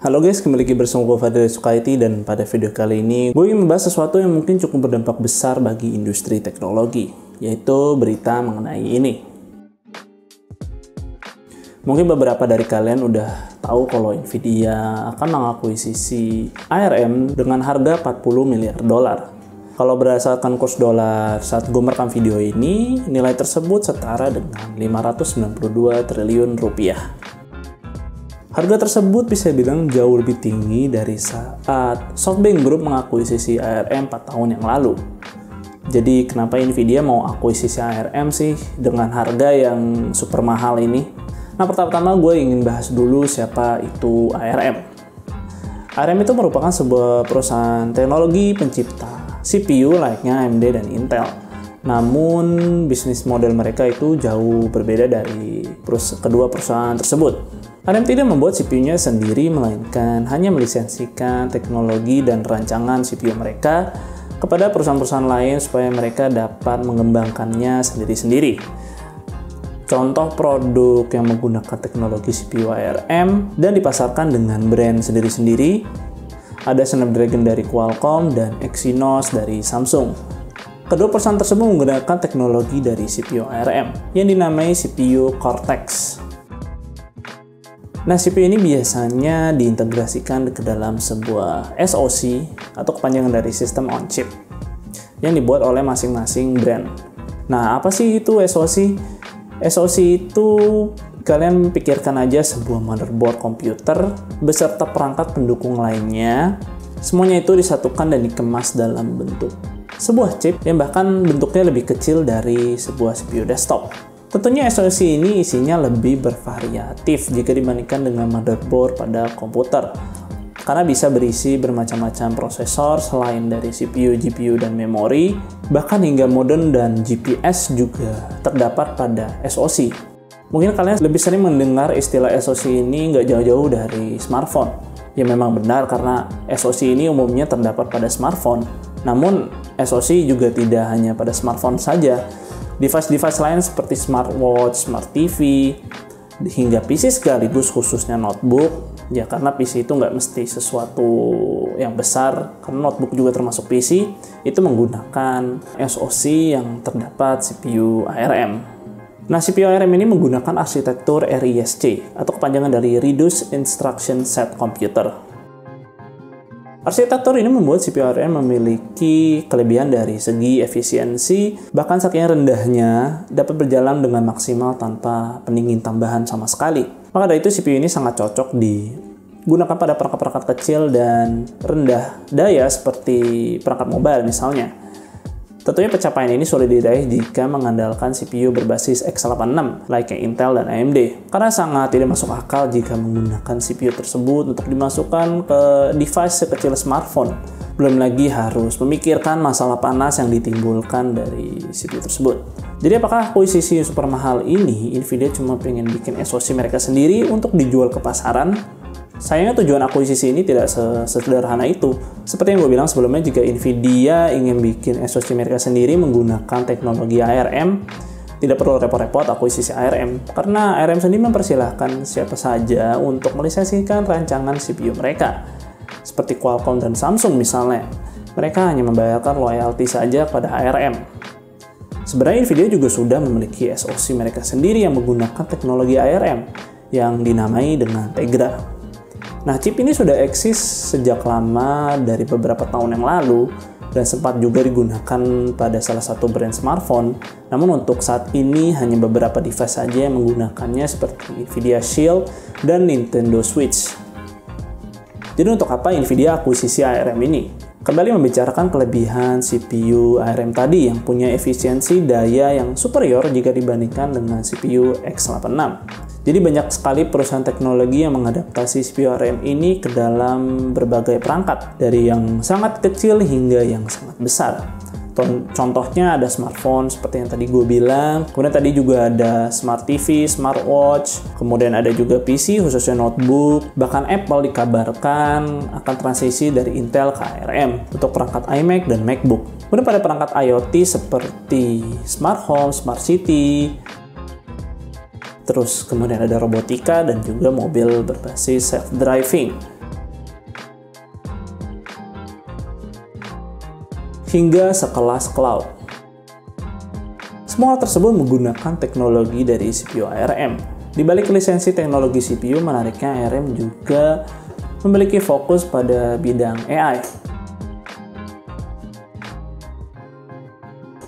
Halo guys, kembali lagi bersama gue Fadil Sukaiti, dan pada video kali ini gue ingin membahas sesuatu yang mungkin cukup berdampak besar bagi industri teknologi, yaitu berita mengenai ini. Mungkin beberapa dari kalian udah tahu kalau Nvidia akan mengakuisisi ARM dengan harga 40 miliar dolar. Kalau berdasarkan kurs dolar saat gue merekam video ini, nilai tersebut setara dengan 592 triliun rupiah. Harga tersebut bisa dibilang jauh lebih tinggi dari saat SoftBank Group mengakuisisi ARM 4 tahun yang lalu. Jadi kenapa Nvidia mau akuisisi ARM sih dengan harga yang super mahal ini? Nah, pertama-tama gue ingin bahas dulu siapa itu ARM. ARM itu merupakan sebuah perusahaan teknologi pencipta CPU layaknya AMD dan Intel. Namun bisnis model mereka itu jauh berbeda dari kedua perusahaan tersebut. ARM tidak membuat CPU-nya sendiri, melainkan hanya melisensikan teknologi dan rancangan CPU mereka kepada perusahaan-perusahaan lain supaya mereka dapat mengembangkannya sendiri-sendiri. Contoh produk yang menggunakan teknologi CPU ARM dan dipasarkan dengan brand sendiri-sendiri ada Snapdragon dari Qualcomm dan Exynos dari Samsung. Kedua perusahaan tersebut menggunakan teknologi dari CPU ARM yang dinamai CPU Cortex. Nah, CPU ini biasanya diintegrasikan ke dalam sebuah SoC atau kepanjangan dari System on Chip yang dibuat oleh masing-masing brand. Nah, apa sih itu SoC? SoC itu kalian pikirkan aja sebuah motherboard komputer beserta perangkat pendukung lainnya. Semuanya itu disatukan dan dikemas dalam bentuk sebuah chip yang bahkan bentuknya lebih kecil dari sebuah CPU desktop. Tentunya SoC ini isinya lebih bervariatif jika dibandingkan dengan motherboard pada komputer, karena bisa berisi bermacam-macam prosesor selain dari CPU, GPU, dan memori, bahkan hingga modem dan GPS juga terdapat pada SoC. Mungkin kalian lebih sering mendengar istilah SoC ini nggak jauh-jauh dari smartphone. Ya memang benar, karena SoC ini umumnya terdapat pada smartphone. Namun SoC juga tidak hanya pada smartphone saja. Device-device lain seperti smartwatch, smart TV, hingga PC sekaligus khususnya notebook. Ya karena PC itu nggak mesti sesuatu yang besar, karena notebook juga termasuk PC, itu menggunakan SoC yang terdapat CPU ARM. Nah, CPU ARM ini menggunakan arsitektur RISC atau kepanjangan dari Reduced Instruction Set Computer. Arsitektur ini membuat CPU ARM memiliki kelebihan dari segi efisiensi, bahkan saking rendahnya dapat berjalan dengan maksimal tanpa pendingin tambahan sama sekali. Maka dari itu CPU ini sangat cocok digunakan pada perangkat-perangkat kecil dan rendah daya seperti perangkat mobile misalnya. Tentunya pencapaian ini sulit diraih jika mengandalkan CPU berbasis x86 layaknya Intel dan AMD, karena sangat tidak masuk akal jika menggunakan CPU tersebut untuk dimasukkan ke device sekecil smartphone. Belum lagi harus memikirkan masalah panas yang ditimbulkan dari CPU tersebut. Jadi apakah akuisisi super mahal ini Nvidia cuma pengen bikin SoC mereka sendiri untuk dijual ke pasaran? Sayangnya tujuan akuisisi ini tidak sesederhana itu. Seperti yang gue bilang sebelumnya, jika Nvidia ingin bikin SoC mereka sendiri menggunakan teknologi ARM, tidak perlu repot-repot akuisisi ARM, karena ARM sendiri mempersilahkan siapa saja untuk melisensikan rancangan CPU mereka. Seperti Qualcomm dan Samsung misalnya, mereka hanya membayarkan royalti saja pada ARM. Sebenarnya Nvidia juga sudah memiliki SoC mereka sendiri yang menggunakan teknologi ARM yang dinamai dengan Tegra. Nah, chip ini sudah eksis sejak lama dari beberapa tahun yang lalu dan sempat juga digunakan pada salah satu brand smartphone. Namun untuk saat ini hanya beberapa device saja yang menggunakannya seperti Nvidia Shield dan Nintendo Switch. Jadi untuk apa Nvidia akuisisi ARM ini? Kembali membicarakan kelebihan CPU ARM tadi yang punya efisiensi daya yang superior jika dibandingkan dengan CPU x86. Jadi banyak sekali perusahaan teknologi yang mengadaptasi CPU ARM ini ke dalam berbagai perangkat, dari yang sangat kecil hingga yang sangat besar. Contohnya ada smartphone seperti yang tadi gue bilang, kemudian tadi juga ada smart TV, smartwatch, kemudian ada juga PC khususnya notebook, bahkan Apple dikabarkan akan transisi dari Intel ke ARM untuk perangkat iMac dan MacBook. Kemudian pada perangkat IoT seperti smart home, smart city, terus kemudian ada robotika dan juga mobil berbasis self-driving. hingga sekelas cloud. Semua tersebut menggunakan teknologi dari CPU ARM. Di balik lisensi teknologi CPU, menariknya ARM juga memiliki fokus pada bidang AI.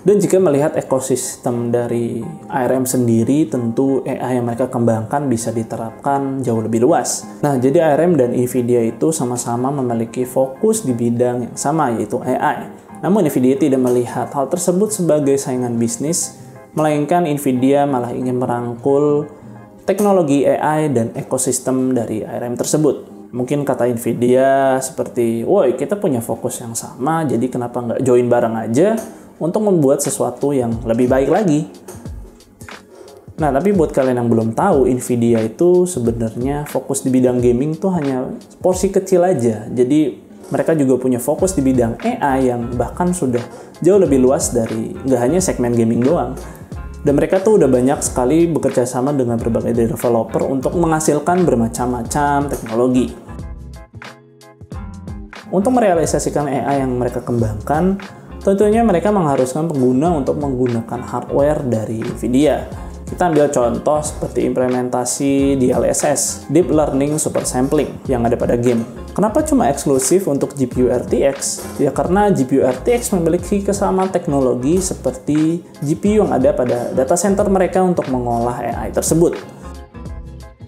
Dan jika melihat ekosistem dari ARM sendiri, tentu AI yang mereka kembangkan bisa diterapkan jauh lebih luas. Nah, jadi ARM dan NVIDIA itu sama-sama memiliki fokus di bidang yang sama, yaitu AI. Namun NVIDIA tidak melihat hal tersebut sebagai saingan bisnis, melainkan NVIDIA malah ingin merangkul teknologi AI dan ekosistem dari ARM tersebut. Mungkin kata NVIDIA seperti, woi kita punya fokus yang sama, jadi kenapa nggak join bareng aja untuk membuat sesuatu yang lebih baik lagi. Nah, tapi buat kalian yang belum tahu, NVIDIA itu sebenarnya fokus di bidang gaming tuh hanya porsi kecil aja. Jadi mereka juga punya fokus di bidang AI yang bahkan sudah jauh lebih luas dari nggak hanya segmen gaming doang. Dan mereka tuh udah banyak sekali bekerja sama dengan berbagai developer untuk menghasilkan bermacam-macam teknologi. Untuk merealisasikan AI yang mereka kembangkan, tentunya mereka mengharuskan pengguna untuk menggunakan hardware dari NVIDIA. Kita ambil contoh seperti implementasi DLSS, Deep Learning Super Sampling, yang ada pada game. Kenapa cuma eksklusif untuk GPU RTX? Ya karena GPU RTX memiliki kesamaan teknologi seperti GPU yang ada pada data center mereka untuk mengolah AI tersebut.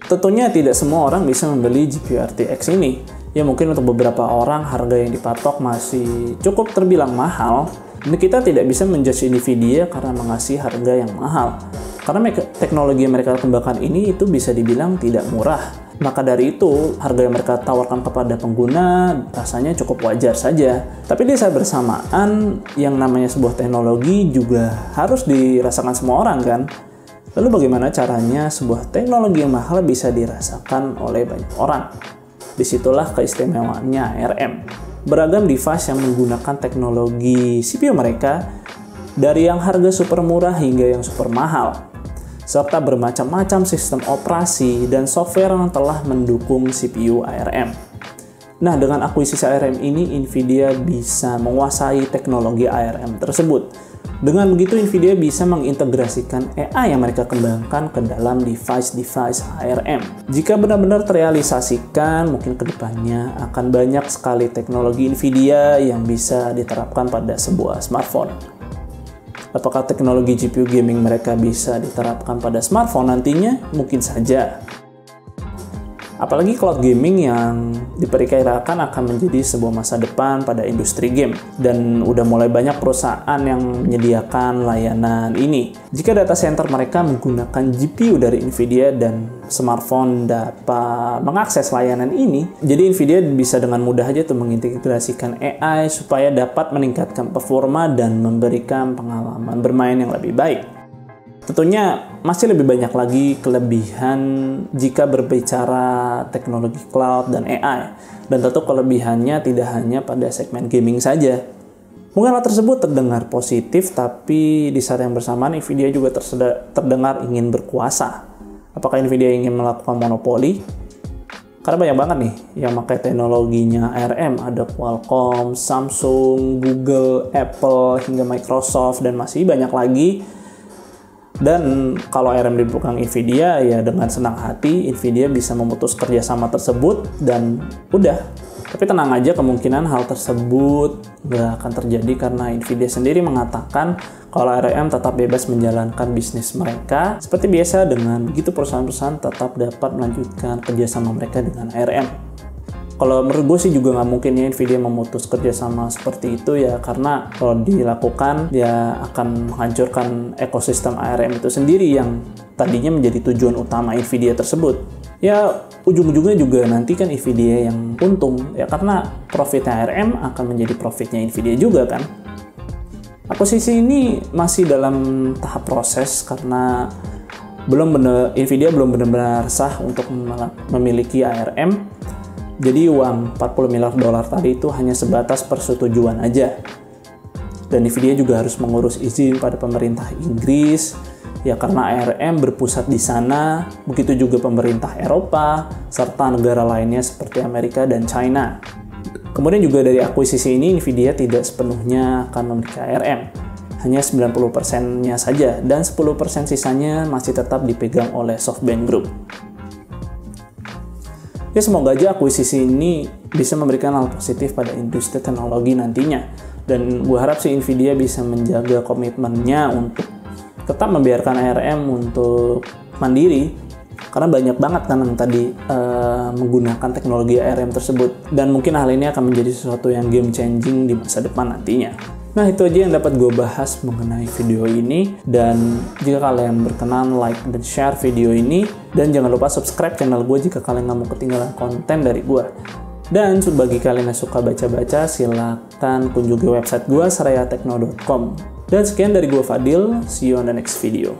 Tentunya tidak semua orang bisa membeli GPU RTX ini. Ya mungkin untuk beberapa orang harga yang dipatok masih cukup terbilang mahal. Dan kita tidak bisa menjudge NVIDIA karena mengasih harga yang mahal. Karena teknologi yang mereka kembangkan ini itu bisa dibilang tidak murah. Maka dari itu, harga yang mereka tawarkan kepada pengguna rasanya cukup wajar saja. Tapi di saat bersamaan, yang namanya sebuah teknologi juga harus dirasakan semua orang kan? Lalu bagaimana caranya sebuah teknologi yang mahal bisa dirasakan oleh banyak orang? Disitulah keistimewaannya ARM. Beragam device yang menggunakan teknologi CPU mereka, dari yang harga super murah hingga yang super mahal, serta bermacam-macam sistem operasi dan software yang telah mendukung CPU ARM. Nah, dengan akuisisi ARM ini, NVIDIA bisa menguasai teknologi ARM tersebut. Dengan begitu, NVIDIA bisa mengintegrasikan AI yang mereka kembangkan ke dalam device-device ARM. Jika benar-benar terrealisasikan, mungkin kedepannya akan banyak sekali teknologi NVIDIA yang bisa diterapkan pada sebuah smartphone. Apakah teknologi GPU gaming mereka bisa diterapkan pada smartphone nantinya? Mungkin saja. Apalagi cloud gaming yang diperkirakan akan menjadi sebuah masa depan pada industri game. Dan udah mulai banyak perusahaan yang menyediakan layanan ini. Jika data center mereka menggunakan GPU dari NVIDIA dan smartphone dapat mengakses layanan ini, jadi NVIDIA bisa dengan mudah aja tuh mengintegrasikan AI supaya dapat meningkatkan performa dan memberikan pengalaman bermain yang lebih baik. Tentunya masih lebih banyak lagi kelebihan jika berbicara teknologi cloud dan AI. Dan tentu kelebihannya tidak hanya pada segmen gaming saja. Mungkin hal tersebut terdengar positif, tapi di saat yang bersamaan NVIDIA juga terdengar ingin berkuasa. Apakah NVIDIA ingin melakukan monopoli? Karena banyak banget nih yang pakai teknologinya ARM. Ada Qualcomm, Samsung, Google, Apple, hingga Microsoft, dan masih banyak lagi. Dan kalau ARM dipegang NVIDIA, ya dengan senang hati NVIDIA bisa memutus kerjasama tersebut dan udah. Tapi tenang aja, kemungkinan hal tersebut nggak akan terjadi karena NVIDIA sendiri mengatakan kalau ARM tetap bebas menjalankan bisnis mereka seperti biasa. Dengan begitu perusahaan-perusahaan tetap dapat melanjutkan kerjasama mereka dengan ARM. Kalau menurut gue sih juga nggak mungkin ya NVIDIA memutus kerjasama seperti itu ya, karena kalau dilakukan ya akan menghancurkan ekosistem ARM itu sendiri yang tadinya menjadi tujuan utama NVIDIA tersebut. Ya ujung-ujungnya juga nanti kan NVIDIA yang untung ya, karena profitnya ARM akan menjadi profitnya NVIDIA juga kan. Akuisisi ini masih dalam tahap proses karena NVIDIA belum benar-benar sah untuk memiliki ARM. Jadi uang 40 miliar dolar tadi itu hanya sebatas persetujuan aja. Dan NVIDIA juga harus mengurus izin pada pemerintah Inggris, ya karena ARM berpusat di sana, begitu juga pemerintah Eropa, serta negara lainnya seperti Amerika dan China. Kemudian juga dari akuisisi ini, Nvidia tidak sepenuhnya akan memiliki ARM. Hanya 90%-nya saja, dan 10% sisanya masih tetap dipegang oleh SoftBank Group. Ya, semoga aja akuisisi ini bisa memberikan hal positif pada industri teknologi nantinya. Dan gue harap sih Nvidia bisa menjaga komitmennya untuk tetap membiarkan ARM untuk mandiri. Karena banyak banget kan yang tadi menggunakan teknologi ARM tersebut. Dan mungkin hal ini akan menjadi sesuatu yang game changing di masa depan nantinya. Nah, itu aja yang dapat gue bahas mengenai video ini. Dan jika kalian berkenan, like dan share video ini. Dan jangan lupa subscribe channel gue jika kalian nggak mau ketinggalan konten dari gue. Dan bagi kalian yang suka baca-baca, silakan kunjungi website gue, serayatekno.com. Dan sekian dari gue Fadil, see you on the next video.